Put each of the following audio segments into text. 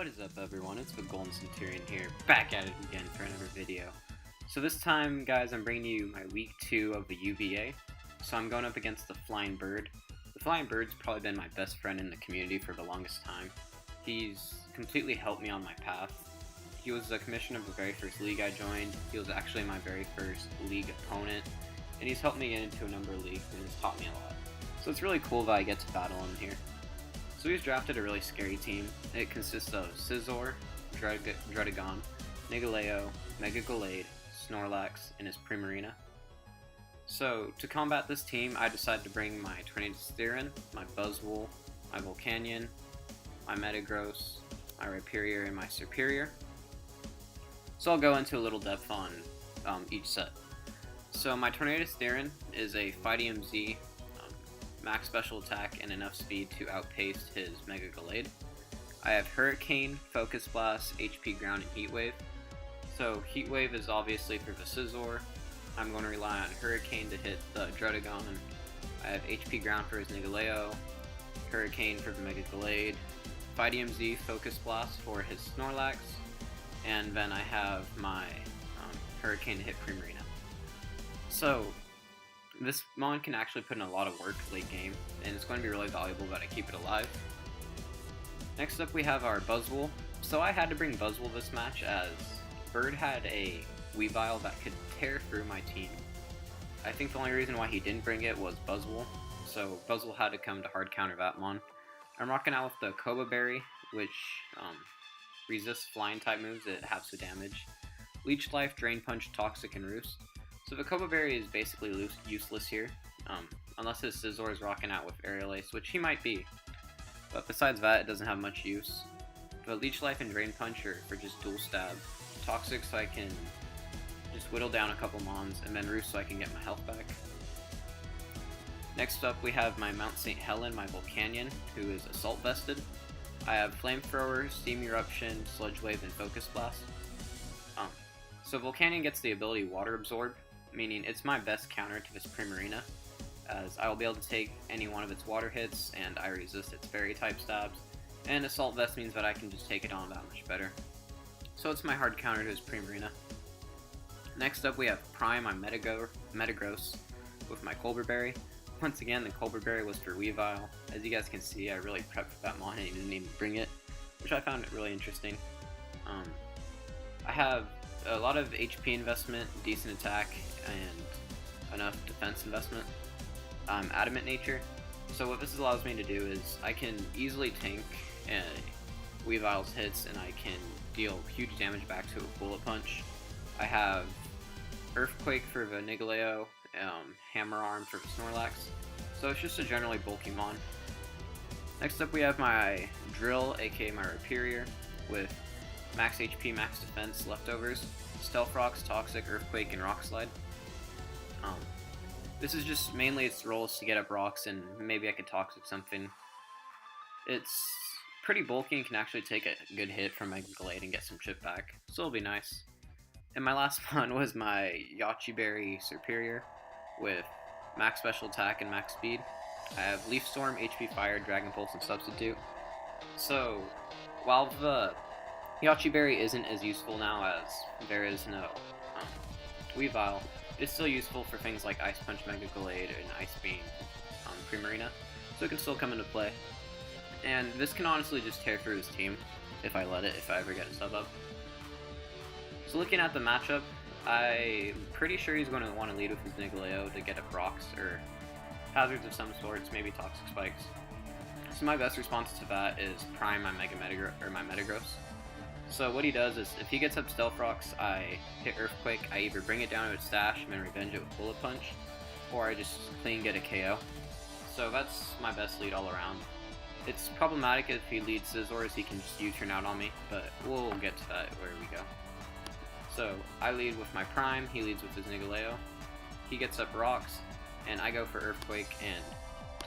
What is up, everyone? It's the Golden Centurion here, back at it again for another video. So this time, guys, I'm bringing you my week 2 of the UBA. So I'm going up against the Flying Bird. The Flying Bird's probably been my best friend in the community for the longest time. He's completely helped me on my path. He was the commissioner of the very first league I joined. He was actually my very first league opponent, and he's helped me get into a number of leagues and has taught me a lot. So it's really cool that I get to battle him here. So he's drafted a really scary team. It consists of Scizor, Druddigon, Nigaleo, Mega Gallade, Snorlax, and his Primarina. So to combat this team, I decided to bring my Tornadus Theron, my Buzzwole, my Volcanion, my Metagross, my Rhyperior, and my Serperior. So I'll go into a little depth on each set. So my Tornadus Theron is a Fight EMZ, max special attack and enough speed to outpace his Mega Gallade. I have Hurricane, Focus Blast, HP Ground, and Heat Wave. So Heat Wave is obviously for the Scizor. I'm going to rely on Hurricane to hit the Druddigon. I have HP Ground for his Nigaleo, Hurricane for the Mega Gallade, Fight EMZ, Focus Blast for his Snorlax, and then I have my Hurricane to hit Primarina. So this mon can actually put in a lot of work late game, and it's going to be really valuable that I keep it alive. Next up we have our Buzzwole. So I had to bring Buzzwole this match as Bird had a Weavile that could tear through my team. I think the only reason why he didn't bring it was Buzzwole, so Buzzwole had to come to hard counter that mon. I'm rocking out with the Koba Berry, which resists flying type moves at half the damage. Leech Life, Drain Punch, Toxic, and Roost. So the Koba Berry is basically useless here, unless his Scizor is rocking out with Aerial Ace, which he might be. But besides that, it doesn't have much use. But Leech Life and Drain Punch are for just dual stab. Toxic so I can just whittle down a couple mons, and then Roost so I can get my health back. Next up we have my Mount St. Helen, my Volcanion, who is Assault Vested. I have Flamethrower, Steam Eruption, Sludge Wave, and Focus Blast. So Volcanion gets the ability Water Absorb, meaning it's my best counter to this Primarina, as I will be able to take any one of its water hits, and I resist its fairy type stabs, and Assault Vest means that I can just take it on that much better. So it's my hard counter to his Primarina. Next up we have Prime, my Metagross, with my Colbur Berry. Once again, the Colbur Berry was for Weavile. As you guys can see, I really prepped for that mon and he didn't even bring it, which I found really interesting. I have a lot of HP investment, decent attack, and enough defense investment. Adamant Nature. So what this allows me to do is I can easily tank Weavile's hits, and I can deal huge damage back to a Bullet Punch. I have Earthquake for the Nigaleo, Hammer Arm for the Snorlax. So it's just a generally bulky mon. Next up we have my Drill, aka my Rhyperior, with max HP, max defense leftovers, Stealth Rocks, Toxic, Earthquake, and Rock Slide. This is just mainly its role is to get up rocks, and maybe I could Toxic something. It's pretty bulky and can actually take a good hit from Mega Gallade and get some chip back, so it'll be nice. And my last one was my Yache Berry Serperior with max special attack and max speed. I have Leaf Storm, HP Fire, Dragon Pulse, and Substitute. So while the Yache Berry isn't as useful now as there is no Weavile, it's still useful for things like Ice Punch Mega Gallade and Ice Beam Primarina, so it can still come into play. And this can honestly just tear through his team if I let it, if I ever get a sub up. So looking at the matchup, I'm pretty sure he's going to want to lead with his Nigaleo to get up rocks or hazards of some sorts, maybe Toxic Spikes. So my best response to that is Prime my Metagross. So what he does is, if he gets up Stealth Rocks, I hit Earthquake, I either bring it down to its stash and then revenge it with Bullet Punch, or I just clean get a KO. So that's my best lead all around. It's problematic if he leads Scizor, as he can just U-turn out on me, but we'll get to that where we go. So I lead with my Prime, he leads with his Nigaleo, he gets up rocks, and I go for Earthquake, and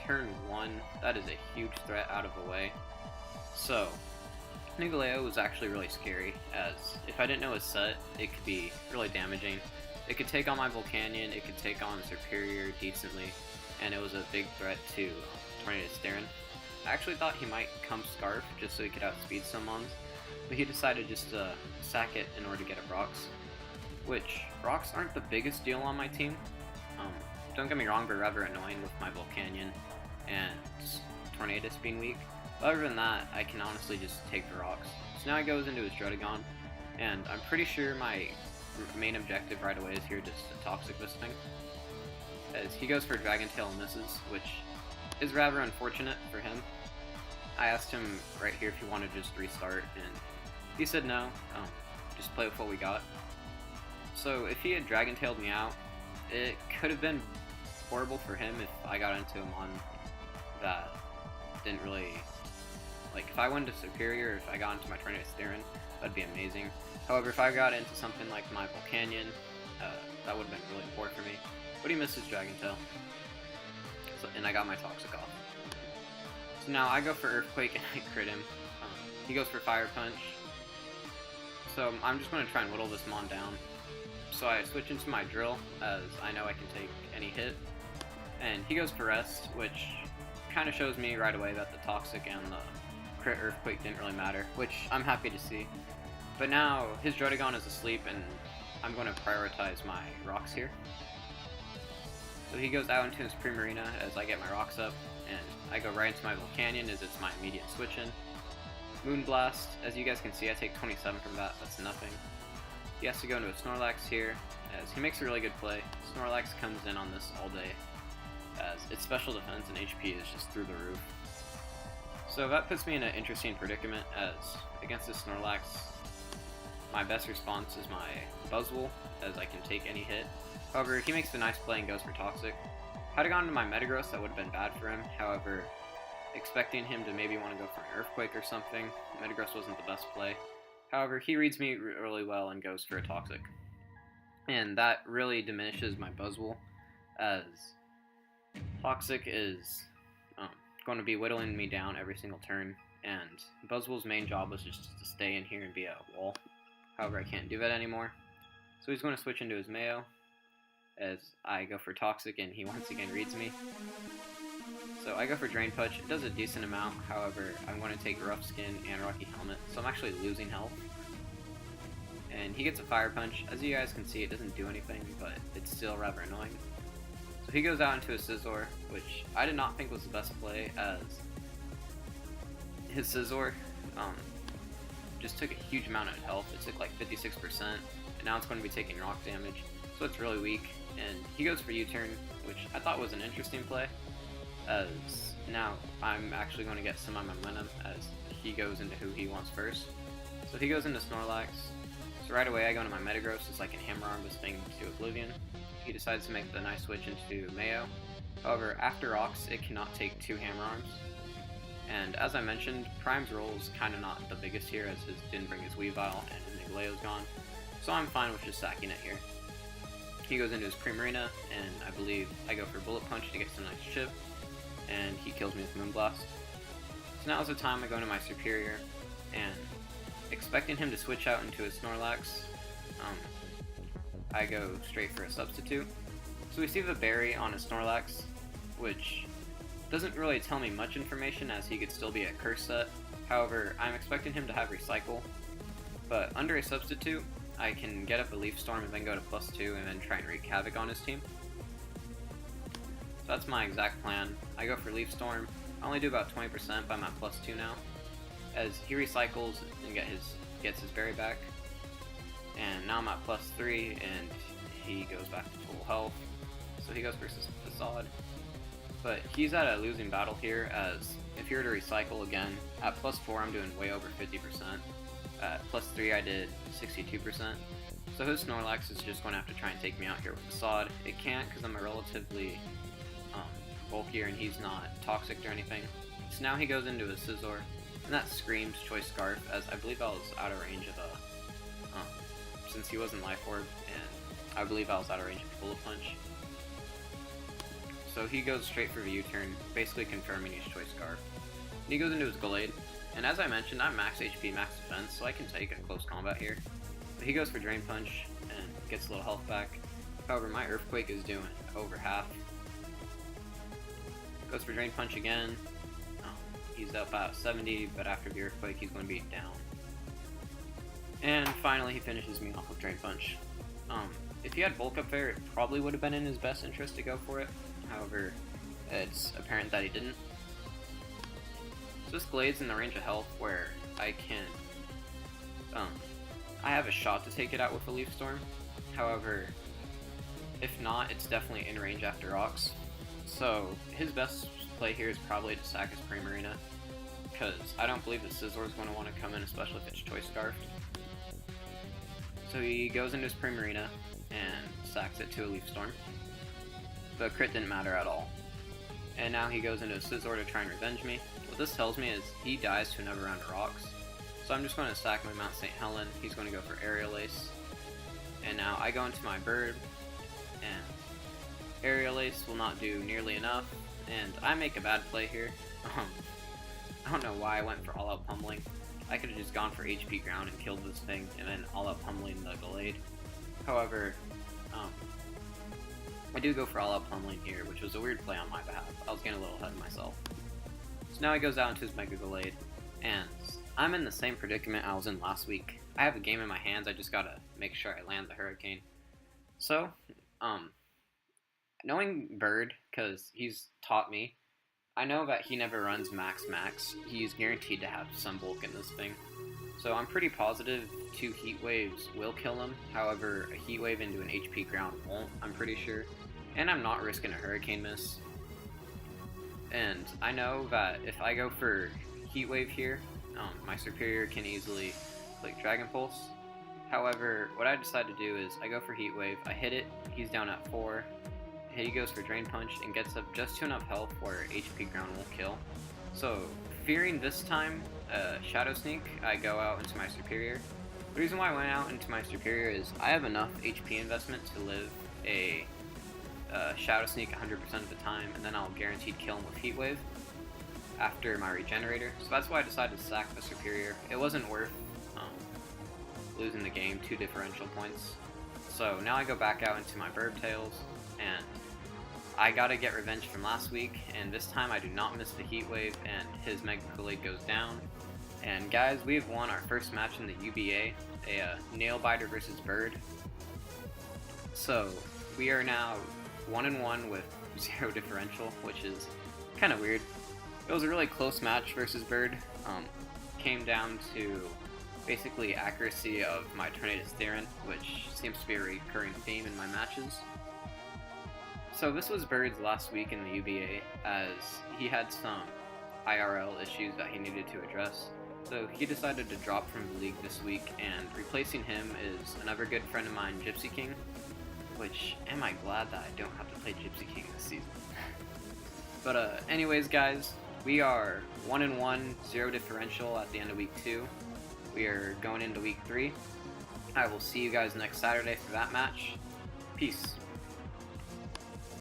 turn 1, that is a huge threat out of the way. So Nigaleo was actually really scary, as if I didn't know his set, it could be really damaging. It could take on my Volcanion, it could take on Serperior decently, and it was a big threat to Tornadus Theron. I actually thought he might come Scarf just so he could outspeed some mons, but he decided just to sack it in order to get a rocks, which rocks aren't the biggest deal on my team. Don't get me wrong, they're rather annoying with my Volcanion and Tornadus being weak. But other than that, I can honestly just take the rocks. So now he goes into his Drotagon, and I'm pretty sure my main objective right away is here just to Toxic this thing. As he goes for Dragon Tail and misses, which is rather unfortunate for him. I asked him right here if he wanted to just restart, and he said no, just play with what we got. So if he had Dragon Tailed me out, it could have been horrible for him if I got into him on that didn't really, like if I went to Superior, if I got into my Tornadus Theron, that'd be amazing. However, if I got into something like my Volcanion, that would have been really poor for me. But he misses Dragon Tail, so, and I got my Toxic off. So now I go for Earthquake and I crit him. He goes for Fire Punch. So I'm just going to try and whittle this Mon down. So I switch into my Drill, as I know I can take any hit. And he goes for Rest, which kind of shows me right away that the Toxic and the crit Earthquake didn't really matter, which I'm happy to see. But now his Drotagon is asleep, and I'm going to prioritize my rocks here. So he goes out into his Primarina as I get my rocks up, and I go right into my Volcanion as it's my immediate switch in. Moonblast, as you guys can see, I take 27 from that, that's nothing. He has to go into a Snorlax here, as he makes a really good play. Snorlax comes in on this all day, as its special defense and HP is just through the roof. So that puts me in an interesting predicament, as against this Snorlax, my best response is my Buzzwole, as I can take any hit. However, he makes the nice play and goes for Toxic. Had I gone into my Metagross, that would have been bad for him. However, expecting him to maybe want to go for an Earthquake or something, Metagross wasn't the best play. However, he reads me really well and goes for a Toxic. And that really diminishes my Buzzwole, as Toxic is going to be whittling me down every single turn, and Buzzwole's main job was just to stay in here and be a wall. However, I can't do that anymore. So he's going to switch into his Mayo, as I go for Toxic and he once again reads me. So I go for Drain Punch. It does a decent amount, however, I'm going to take Rough Skin and Rocky Helmet, so I'm actually losing health. And he gets a Fire Punch. As you guys can see, it doesn't do anything, but it's still rather annoying. So he goes out into a Scizor, which I did not think was the best play, as his Scizor just took a huge amount of health. It took like 56%, and now it's going to be taking rock damage, so it's really weak. And he goes for U-turn, which I thought was an interesting play, as now I'm actually going to get semi-momentum as he goes into who he wants first. So he goes into Snorlax, so right away I go into my Metagross as I can Hammer Arm this thing to Oblivion. He decides to make the nice switch into Mayo. However, after Rocks, it cannot take 2 Hammer Arms. And as I mentioned, Prime's role is kind of not the biggest here, as his didn't bring his Weavile and his Nigleo's gone, so I'm fine with just sacking it here. He goes into his Primarina, and I believe I go for Bullet Punch to get some nice chip, and he kills me with Moonblast. So now is the time I go into my Superior, and expecting him to switch out into his Snorlax, I go straight for a Substitute. So we see the Berry on his Snorlax, which doesn't really tell me much information, as he could still be a Curse Set. However, I'm expecting him to have Recycle, but under a Substitute, I can get up a Leaf Storm and then go to +2 and then try and wreak havoc on his team. So that's my exact plan. I go for Leaf Storm. I only do about 20%, but I'm at +2 now, as he recycles and gets his berry back. And now I'm at +3, and he goes back to full health. So he goes for Facade. But he's at a losing battle here, as if he were to recycle again, at +4 I'm doing way over 50%. At +3 I did 62%. So his Snorlax is just going to have to try and take me out here with Facade. It can't, because I'm a relatively bulkier and he's not toxic or anything. So now he goes into his Scizor, and that screams Choice Scarf, as I believe I was out of range of since he wasn't Life Orb, and I believe I was out of range of Bullet Punch. So he goes straight for the U-turn, basically confirming his Choice Scarf. And he goes into his Gallade, and as I mentioned, I'm max HP, max defense, so I can take a close combat here. But he goes for Drain Punch, and gets a little health back. However, my Earthquake is doing over half. Goes for Drain Punch again. He's up about 70, but after the Earthquake, he's going to be down. And finally, he finishes me off with Drain Punch. If he had Bulk up there, it probably would have been in his best interest to go for it. However, it's apparent that he didn't. So this Glade's in the range of health where I can... I have a shot to take it out with a Leaf Storm. However, if not, it's definitely in range after Rocks. So his best play here is probably to sack his Primarina, because I don't believe that Scizor is going to want to come in, especially if it's Choice Scarfed. So he goes into his Primarina and sacks it to a Leaf Storm. The crit didn't matter at all. And now he goes into a Scizor to try and revenge me. What this tells me is he dies to another round of Rocks. So I'm just going to sack my Mount St. Helen. He's going to go for Aerial Ace. And now I go into my Bird, and Aerial Ace will not do nearly enough, and I make a bad play here. I don't know why I went for All Out Pummeling. I could have just gone for HP Ground and killed this thing, and then All Out Pummeling the Gallade. However, I do go for All Out Pummeling here, which was a weird play on my behalf. I was getting a little ahead of myself. So now he goes out into his Mega Gallade, and I'm in the same predicament I was in last week. I have a game in my hands, I just gotta make sure I land the Hurricane. So, knowing Bird, because he's taught me, I know that he never runs max. He's guaranteed to have some bulk in this thing. So I'm pretty positive 2 Heat Waves will kill him. However, a Heat Wave into an HP Ground won't, I'm pretty sure. And I'm not risking a Hurricane miss. And I know that if I go for Heat Wave here, my Superior can easily click Dragon Pulse. However, what I decide to do is I go for Heat Wave, I hit it, he's down at 4, he goes for Drain Punch and gets up just to enough health where HP Ground won't kill. So, fearing this time Shadow Sneak, I go out into my Superior. The reason why I went out into my Superior is I have enough HP investment to live a Shadow Sneak 100% of the time, and then I'll guaranteed kill him with Heat Wave after my Regenerator. So that's why I decided to sack the Superior. It wasn't worth losing the game 2 differential points. So now I go back out into my Burb Tails, and I gotta get revenge from last week, and this time I do not miss the Heat Wave, and his Mega Gallade goes down. And guys, we have won our first match in the UBA, a Nail Biter versus Bird. So we are now 1-1 with 0 differential, which is kind of weird. It was a really close match versus Bird. Came down to basically accuracy of my Tornadus Theron, which seems to be a recurring theme in my matches. So this was Bird's last week in the UBA, as he had some IRL issues that he needed to address. So he decided to drop from the league this week, and replacing him is another good friend of mine, Gypsy King, which, am I glad that I don't have to play Gypsy King this season. But anyways guys, we are 1-1, 0 differential at the end of week 2. We are going into week 3. I will see you guys next Saturday for that match. Peace.